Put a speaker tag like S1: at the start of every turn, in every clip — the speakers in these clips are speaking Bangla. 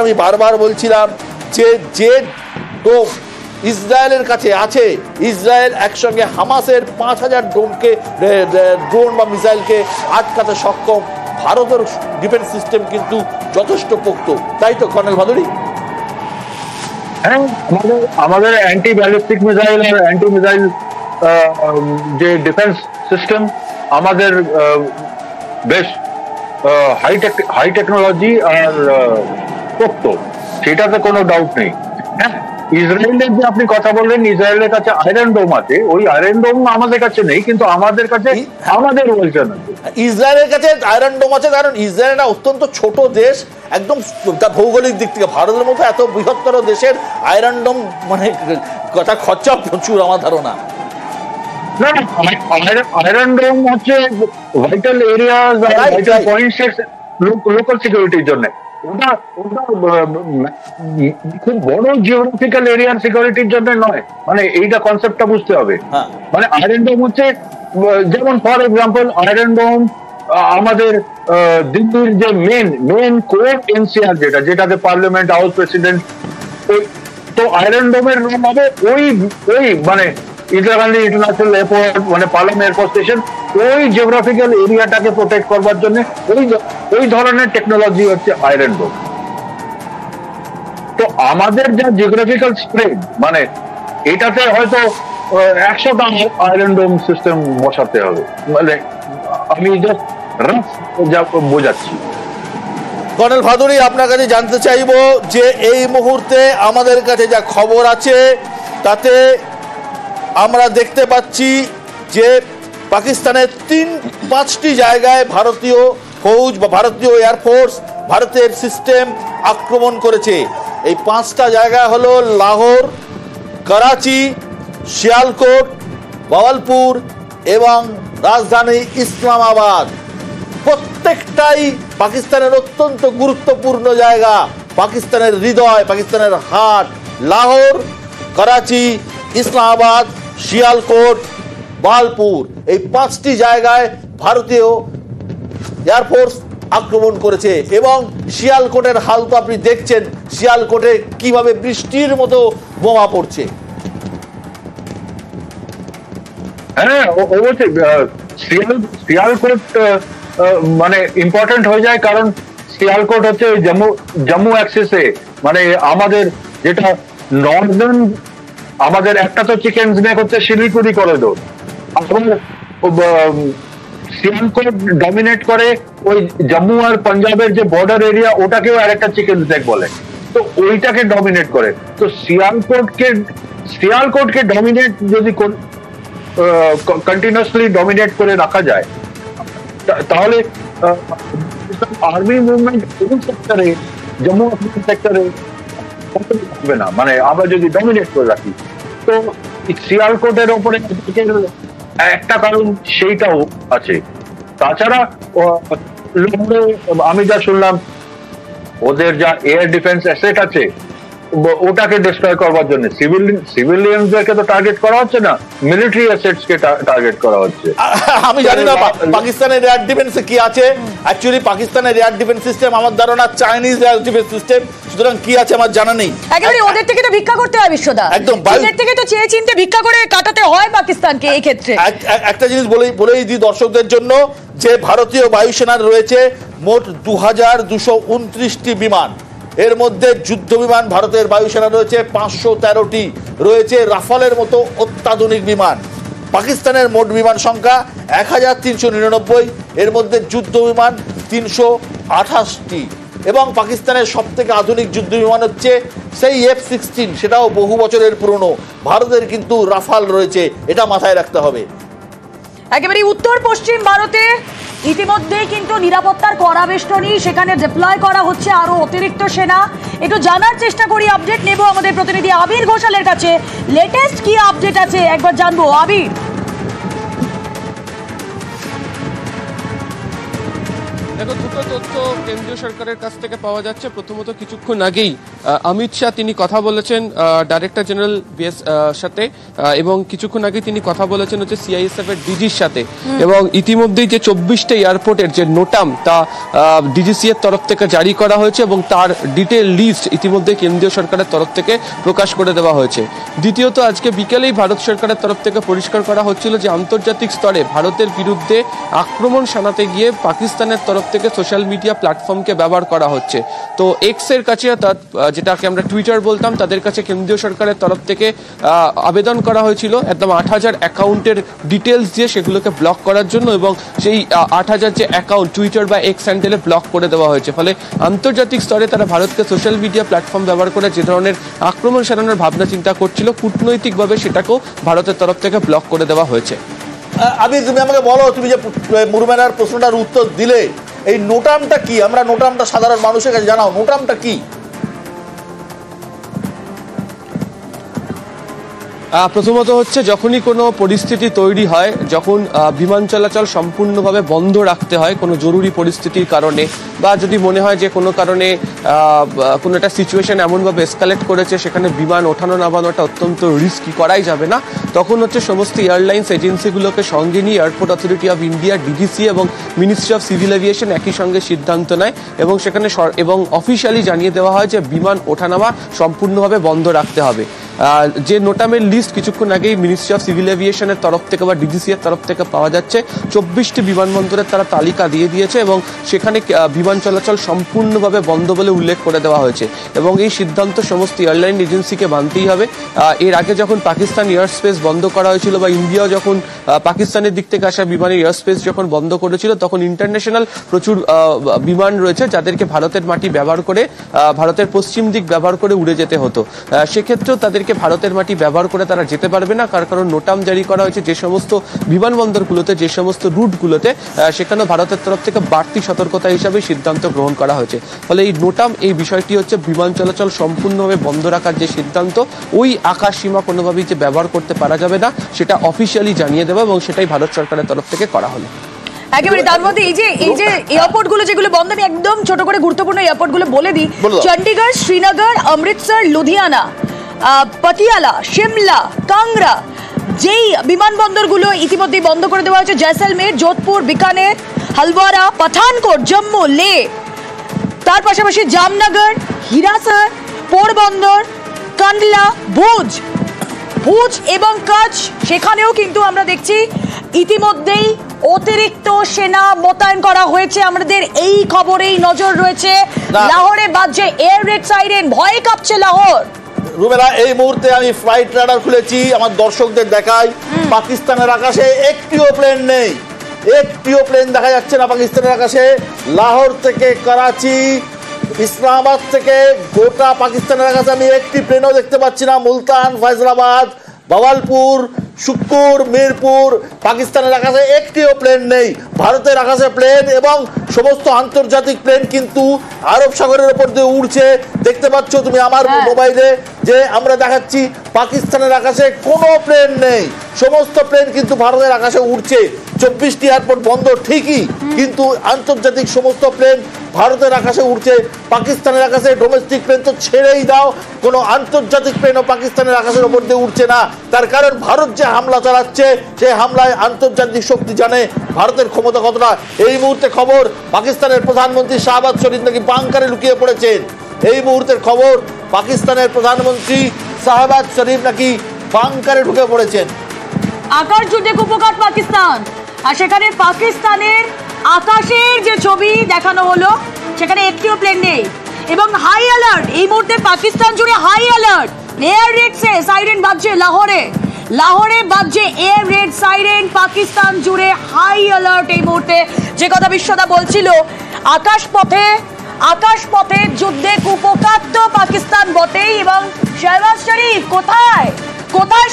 S1: আমি বারবার বলছিলাম যে যে ডোম ইসরায়েলের কাছে আছে, ইসরায়েল একসঙ্গে হামাসের 5000 ড্রোন বা মিসাইলকে আটকাতে সক্ষম। ভারতের ডিফেন্স সিস্টেম কিন্তু যথেষ্ট পোক্ত, তাই তো কর্নেল ভাদুড়ী?
S2: হ্যাঁ, আমাদের অ্যান্টি ব্যালিস্টিক মিসাইল আর অ্যান্টি মিসাইল যে ডিফেন্স সিস্টেম আমাদের বেশ হাই টেকনোলজি আর পোক্ত, সেটাতে কোনো ডাউট নেই। হ্যাঁ, ইসরায়েলের যে আপনি কথা বললেন, ইসরায়েলের কাছে আয়রন ডোম আছে, ওই আয়রন ডোম আমাদের কাছে নেই, কিন্তু আমাদের কাছে আমাদের ওয়েলটন আছে।
S1: ইসরায়েলের কাছে আয়রন ডোম আছে কারণ ইসরায়েল একটা অত্যন্ত ছোট দেশ, একদম ভৌগোলিক দিক থেকে ভারতের মতো এত বৃহত্তর দেশের আয়রন ডোম মানে কথা খরচা প্রচুর আমার ধারণা।
S2: না, আয়রন ডোম হচ্ছে ভাইটাল এরিয়াস আর ভাইটাল পয়েন্টস লোকাল সিকিউরিটির জন্য। ওটা খুব বড় জিওগ্রাফিক্যাল এরিয়ার সিকিউরিটির জন্য নয়, মানে এইটা কনসেপ্টটা বুঝতে হবে। মানে আয়রন ডোম হচ্ছে যেমন ফর এক্সাম্পল আয়রন ডোম আমাদের দিল্লির যে মেন কোর্ট এনসিআর যেটাতে পার্লামেন্ট, হাউস, প্রেসিডেন্ট, তো আয়রন ডোমের রুম হবে ওই মানে ইন্দিরা গান্ধী ইন্টারন্যাশনাল এয়ারপোর্ট, মানে পালাম এয়ারপোর্ট স্টেশন, ওই জিওগ্রাফিক্যাল এরিয়াটাকে প্রোটেক্ট করবার জন্য ওই ধরনের টেকনোলজি হচ্ছে আয়রন ডোম। তো আমাদের যা জিওগ্রাফিক্যাল স্প্রেড, মানে এটাতে হয়তো 100টা আয়রন ডোম সিস্টেম বসাতে হবে, মানে আমি জাস্ট রাফ বোঝাচ্ছি।
S1: কর্নেল ভাদুড়ী, আপনার কাছে জানতে চাইব যে এই মুহূর্তে আমাদের কাছে যা খবর আছে তাতে আমরা দেখতে পাচ্ছি যে পাকিস্তানের 5টি জায়গায় ভারতীয় ফৌজ বা ভারতীয় এয়ারফোর্স, ভারতের সিস্টেম আক্রমণ করেছে। এই 5টা জায়গা হলো লাহোর, করাচি, শিয়ালকোট, বাওয়ালপুর এবং রাজধানী ইসলামাবাদ। প্রত্যেকটাই পাকিস্তানের অত্যন্ত গুরুত্বপূর্ণ জায়গা, পাকিস্তানের হৃদয়, পাকিস্তানের হার্ট। লাহোর, করাচি, ইসলামাবাদ, শিয়ালকোট, বাওয়ালপুর, এই 5টি জায়গায় ভারতীয় এয়ারফোর্স আক্রমণ করেছে। এবং শিয়ালকোটের হাল তো আপনি দেখছেন, শিয়ালকোটে কিভাবে বৃষ্টির মতো বোমা পড়ছে।
S2: হ্যাঁ, অবশ্যই শিয়ালকোট মানে ইম্পর্টেন্ট হয়ে যায়, কারণ শিয়ালকোট হচ্ছে জম্মু অ্যাক্সিসে, মানে আমাদের যেটা নর্দার্ন, আমাদের একটা তো চিকেন নেক হচ্ছে শিলিগুড়ি করিডোর, শিয়ালকোট ডমিনেট করে ওই জম্মু আর পাঞ্জাবের যে বর্ডার এরিয়া, ওটাকেও আরেকটা চিকেন নেক বলে, তো ওইটাকে ডমিনেট করে। তো শিয়ালকোটকে ডমিনেট যদি কন্টিনিউয়াসলি ডমিনেট করে রাখা যায়, তাহলে আর্মি মুভমেন্ট কোন সেক্টরে, জম্মু কাশ্মীর সেক্টরে হবে না, মানে আমরা যদি ডমিনেট করে রাখি। তো শিয়ালকোটের ওপরে একটা কারণ সেইটাও আছে। তাছাড়া আমি যা শুনলাম, ওদের যা এয়ার ডিফেন্স অ্যাসেট আছে ওটাকে ডিস্ট্রয় করবার জন্য সিভিলিয়ানদেরকে তো টার্গেট করা হচ্ছে না, মিলিটারি অ্যাসেটস কে টার্গেট করা হচ্ছে।
S1: আমি জানি না পাকিস্তানের এয়ার ডিফেন্সে কি আছে। অ্যাকচুয়ালি পাকিস্তানের এয়ার ডিফেন্স সিস্টেম আমার ধারণা চাইনিজ এয়ার ডিফেন্স সিস্টেম, সুতরাং কি আছে আমার জানা নেই।
S3: একেবারে ওদের থেকে তো ভিক্ষা করতে হয় বিশ্বদা,
S1: একদম
S3: ওদের থেকে তো চেয়ে চিনতে ভিক্ষা করে কাটাতে হয় পাকিস্তানকে। এই ক্ষেত্রে
S1: একটা জিনিস বলেই দিই দর্শকদের জন্য, যে ভারতীয় বায়ুসেনার রয়েছে মোট 2229টি বিমান। এর মধ্যে যুদ্ধ বিমান ভারতের বায়ুসেনা রয়েছে 513টি, রয়েছে রাফালের মতো অত্যাধুনিক বিমান। পাকিস্তানের মোট বিমান সংখ্যা 1399, এর মধ্যে যুদ্ধ বিমান 328টি। এবং পাকিস্তানের সব থেকে আধুনিক যুদ্ধ বিমান হচ্ছে সেই F-16, সেটাও বহু বছরের পুরনো। ভারতের কিন্তু রাফাল রয়েছে, এটা মাথায় রাখতে হবে।
S3: একেবারে উত্তর পশ্চিম ভারতে ইতিমধ্যেই কিন্তু নিরাপত্তার কড়া বেষ্টনী, সেখানে ডিপ্লয় করা হচ্ছে আরো অতিরিক্ত সেনা। একটু জানার চেষ্টা করি, আপডেট নেব আমাদের প্রতিনিধি আবির ঘোষালের কাছে। লেটেস্ট কি আপডেট আছে একবার জানবো আবির।
S4: দেখো, দুটো তথ্য কেন্দ্রীয় সরকারের কাছ থেকে পাওয়া যাচ্ছে। প্রথমত, কিছুক্ষণ আগেই অমিত শাহ তিনি কথা বলেছেন ডাইরেক্টর জেনারেল বিএস সাথে, এবং কিছুক্ষণ আগে তিনি কথা বলেছেন হচ্ছে সিআইএসএফ এর ডিজির সাথে। এবং ইতিমধ্যেই যে 24টা এয়ারপোর্টের যে নোটাম তা ডিজিসি এর তরফ থেকে জারি করা হয়েছে এবং তার ডিটেল লিস্ট ইতিমধ্যে কেন্দ্রীয় সরকারের তরফ থেকে প্রকাশ করে দেওয়া হয়েছে। দ্বিতীয়ত, আজকে বিকেলেই ভারত সরকারের তরফ থেকে পরিষ্কার করা হচ্ছিল যে আন্তর্জাতিক স্তরে ভারতের বিরুদ্ধে আক্রমণ শানাতে গিয়ে পাকিস্তানের তরফ থেকে সোশ্যাল মিডিয়া প্ল্যাটফর্মকে ব্যবহার করা হচ্ছে। তো এক্স এর কাছে, যেটাকে আমরা টুইটার বলতাম, তাদের কাছে কেন্দ্রীয় সরকারের তরফ থেকে আবেদন করা হয়েছিল একদম 8000 অ্যাকাউন্টের ডিটেলস দিয়ে সেগুলোকে ব্লক করার জন্য, এবং সেই 8000 যে অ্যাকাউন্ট টুইটার বা এক্স হ্যান্ডেলে ব্লক করে দেওয়া হয়েছে। ফলে আন্তর্জাতিক স্তরে তারা ভারতকে সোশ্যাল মিডিয়া প্ল্যাটফর্ম ব্যবহার করে যে ধরনের আক্রমণ শানানোর ভাবনা চিন্তা করছিল, কূটনৈতিকভাবে সেটাকেও ভারতের তরফ থেকে ব্লক করে দেওয়া হয়েছে।
S1: আবির, তুমি আমাকে বলো, তুমি যে মুরুমেনার প্রশ্নটার উত্তর দিলে, এই নোটামটা কি? আমরা নোটামটা সাধারণ মানুষের কাছে জানাও, নোটামটা কি?
S4: প্রথমত হচ্ছে, যখনই কোনো পরিস্থিতি তৈরি হয়, যখন বিমান চলাচল সম্পূর্ণভাবে বন্ধ রাখতে হয় কোনো জরুরি পরিস্থিতির কারণে, বা যদি মনে হয় যে কোনো কারণে কোনো একটা সিচুয়েশন এমনভাবে এসকালেট করেছে সেখানে বিমান ওঠানো নামানোটা অত্যন্ত রিস্কি, করাই যাবে না, তখন হচ্ছে সমস্ত এয়ারলাইন্স এজেন্সিগুলোকে সঙ্গে নিয়ে airport authority of India, DDC এবং মিনিস্ট্রি অফ সিভিল এভিয়েশন একই সঙ্গে সিদ্ধান্ত নেয় এবং সেখানে এবং অফিসিয়ালি জানিয়ে দেওয়া হয় যে বিমান ওঠানামা সম্পূর্ণভাবে বন্ধ রাখতে হবে। যে নোটামের লিস্ট কিছুক্ষণ আগেই মিনিস্ট্রি অফ সিভিল এভিয়েশনের তরফ থেকে বা ডিডিসি এর তরফ থেকে পাওয়া যাচ্ছে, 24টি বিমানবন্দরের তারা তালিকা দিয়ে দিয়েছে এবং সেখানে বিমান চলাচল সম্পূর্ণভাবে বন্ধ বলে উল্লেখ করে দেওয়া হয়েছে। এবং এই সিদ্ধান্ত সমস্ত এয়ারলাইন এজেন্সিকে মানতেই হবে। এর আগে যখন পাকিস্তান এয়ার স্পেস বন্ধ করা হয়েছিল, বা ইন্ডিয়াও যখন পাকিস্তানের দিক থেকে আসা বিমানের এয়ার স্পেস যখন বন্ধ করেছিল, তখন ইন্টারন্যাশনাল প্রচুর বিমান রয়েছে যাদেরকে ভারতের মাটি ব্যবহার করে, ভারতের পশ্চিম দিক ব্যবহার করে উড়ে যেতে হতো। সেক্ষেত্রেও তাদেরকে ভারতের মাটি ব্যবহার করে তারা যেতে পারবে না, কারণ নোটাম জারি করা হয়েছে যে সমস্ত বিমানবন্দরগুলোতে, যে সমস্ত রুটগুলোতে, সেখানে ভারতের তরফ থেকে বাড়তি সতর্কতা হিসাবে সিদ্ধান্ত গ্রহণ করা হয়েছে। ফলে এই নোটাম, এই বিষয়টি হচ্ছে বিমান চলাচল সম্পূর্ণভাবে বন্ধ রাখার যে সিদ্ধান্ত, ওই আকাশ সীমা কোনোভাবেই যে ব্যবহার করতে পারা যাবে না সেটা অফিসিয়ালি জানিয়ে দেবে, এবং সেটাই ভারত সরকারের তরফ থেকে করা হলো।
S3: একেবারে তার মধ্যে এই যে এয়ারপোর্ট গুলো যেগুলো বন্ধ, আমি একদম ছোট করে গুরুত্বপূর্ণ এয়ারপোর্ট গুলো বলে দিই। চণ্ডীগড়, শ্রীনগর, অমৃতসর, লুধিয়ানা, পাটিয়ালা, শিমলা, কাংরা, যেই বিমানবন্দরগুলো ইতিমধ্যেই বন্ধ করে দেওয়া হয়েছে, জয়সলমের, যোধপুর, বিকানের, হালওয়ারা, পাঠানকোট, জম্মু, লে, তার পাশাপাশি জামনগর, হিরাসর, পোরবন্দর, কান্ডলা, ভুজ এবং কচ্ছ, সেখানেও কিন্তু আমরা দেখছি ইতিমধ্যেই অতিরিক্ত সেনা মোতায়েন করা হয়েছে। আমাদের এই খবরেই নজর রয়েছে। লাহোরে বাজছে এয়ার রেড সাইরেন, ভয়ে কাঁপছে লাহোর।
S1: রুমেলা, এই মুহূর্তে আমি ফ্লাইট রাডার খুলেছি, আমার দর্শকদের দেখাই, পাকিস্তানের আকাশে একটিও প্লেন নেই, একটিও প্লেন দেখা যাচ্ছে না পাকিস্তানের আকাশে। লাহোর থেকে করাচি, ইসলামাবাদ থেকে গোটা পাকিস্তানের আকাশে আমি একটি প্লেনও দেখতে পাচ্ছি না। মুলতান, ফয়জলাবাদ, বাওয়ালপুর, শুক্কুর, মিরপুর, পাকিস্তানের আকাশে একটিও প্লেন নেই। ভারতের আকাশে প্লেন এবং সমস্ত আন্তর্জাতিক প্লেন কিন্তু আরব সাগরের ওপর দিয়ে উড়ছে। দেখতে পাচ্ছ তুমি আমার মোবাইলে যে আমরা দেখাচ্ছি, পাকিস্তানের আকাশে কোনো প্লেন নেই, সমস্ত প্লেন কিন্তু ভারতের আকাশে উড়ছে। 24টি এয়ারপোর্ট বন্ধ ঠিকই, কিন্তু আন্তর্জাতিক সমস্ত প্লেন ভারতের আকাশে উড়ছে। পাকিস্তানের আকাশে ডোমেস্টিক প্লেন তো ছেড়েই দাও, কোনো আন্তর্জাতিক প্লেনও পাকিস্তানের আকাশের ওপর দিয়ে উঠছে না। তার কারণ ভারত যে হামলা চালাচ্ছে, সেই হামলায় আন্তর্জাতিক শক্তি জানে ভারতের ক্ষমতা কতটা। এই মুহূর্তে খবর, পাকিস্তানের প্রধানমন্ত্রী শাহবাজ শরীফ নাকি বাংকারে লুকিয়ে পড়েছেন। এই মুহূর্তের খবর, পাকিস্তানের প্রধানমন্ত্রী শাহবাজ শরীফ নাকি বাংকারে ঢুকে পড়েছেন।
S3: আকাশ যুদ্ধে কুপকাট পাকিস্তান, আর সেখানে পাকিস্তানের আকাশের যে ছবি দেখানো হলো, সেখানে একটিও প্লেন নেই এবং হাই অ্যালার্ট। এই মুহূর্তে পাকিস্তান জুড়ে high alert, air raid siren বাজছে লাহোরে বাজছে এয়ার রেড সাইরেন। পাকিস্তান জুড়ে হাই অ্যালার্ট এই মুহূর্তে। যে কথা বিশ্বদা বলছিল, আকাশপথে যুদ্ধে কুপকাত তো পাকিস্তান বটেই। এবং শাহবাজ শরীফ কোথায়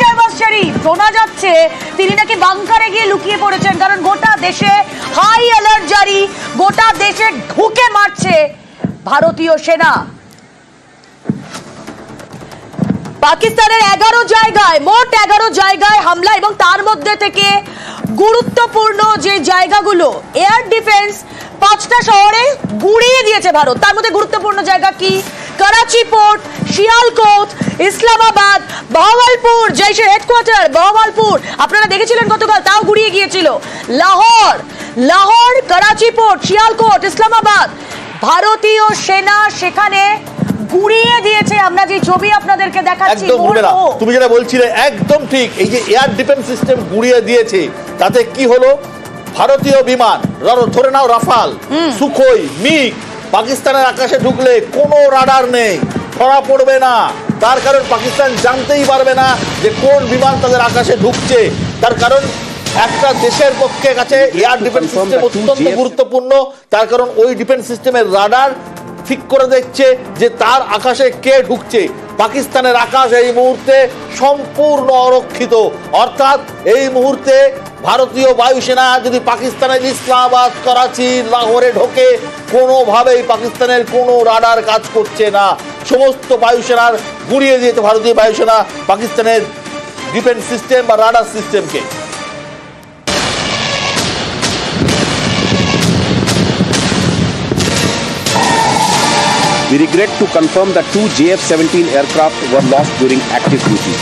S3: শাহবাজ শরীফ? শোনা যাচ্ছে তিনি নাকি বাংকারে গিয়ে লুকিয়ে পড়েছেন, কারণ গোটা দেশে হাই অ্যালার্ট জারি, গোটা দেশে ঢুকে মারছে ভারতীয় সেনা। পাকিস্তানের 11 জায়গায়, মোট 11 জায়গায় হামলা, এবং তার মধ্যে থেকে গুরুত্বপূর্ণ যে জায়গাগুলো, এয়ার ডিফেন্স 5টা শহরে গুড়িয়ে দিয়েছে ভারত। তার মধ্যে গুরুত্বপূর্ণ জায়গা কি? করাচি পোর্ট, শিয়ালকোট, ইসলামাবাদ, বাহাওয়ালপুর, জৈশের হেডকোয়ার্টার বাহাওয়ালপুর আপনারা দেখেছিলেন গতকাল, তাও গুড়িয়ে গিয়েছিল। লাহোর, করাচি পোর্ট, শিয়ালকোট, ইসলামাবাদ, ভারতীয় সেনা সেখানে গুড়িয়ে দিয়েছে। আমরা যে ছবি আপনাদেরকে দেখাচ্ছি,
S1: একদম তুমি যেটা বলছিলে একদম ঠিক। এই যে এয়ার ডিফেন্স সিস্টেম গুড়িয়ে দিয়েছে, তাতে কি হলো? ভারতীয় বিমান ধরে নাও রাফাল, সুখোই, মিগ, পাকিস্তানের আকাশে ঢুকলে কোনো রাডার নেই, ধরা পড়বে না। তার কারণ পাকিস্তান জানতেই পারবে না যে কোন বিমান তাদের আকাশে ঢুকছে। তার কারণ একটা দেশের পক্ষে কাছে এয়ার ডিফেন্স সিস্টেম অত্যন্ত গুরুত্বপূর্ণ। তার কারণ ওই ডিফেন্স সিস্টেমের রাডার ঠিক করে দেখছে যে তার আকাশে কে ঢুকছে। পাকিস্তানের আকাশ এই মুহূর্তে সম্পূর্ণ অরক্ষিত, অর্থাৎ এই মুহূর্তে ভারতীয় বায়ুসেনা যদি পাকিস্তানের ইসলামাবাদ, করাচি, লাহোরে ঢোকে, কোনোভাবেই পাকিস্তানের কোনো রাডার কাজ করছে না। সমস্ত বায়ুসেনার গুড়িয়ে দিয়েছে ভারতীয় বায়ুসেনা পাকিস্তানের ডিফেন্স সিস্টেম বা রাডার সিস্টেমকে।
S5: We regret to confirm that 2 JF-17 aircraft were lost during active duty.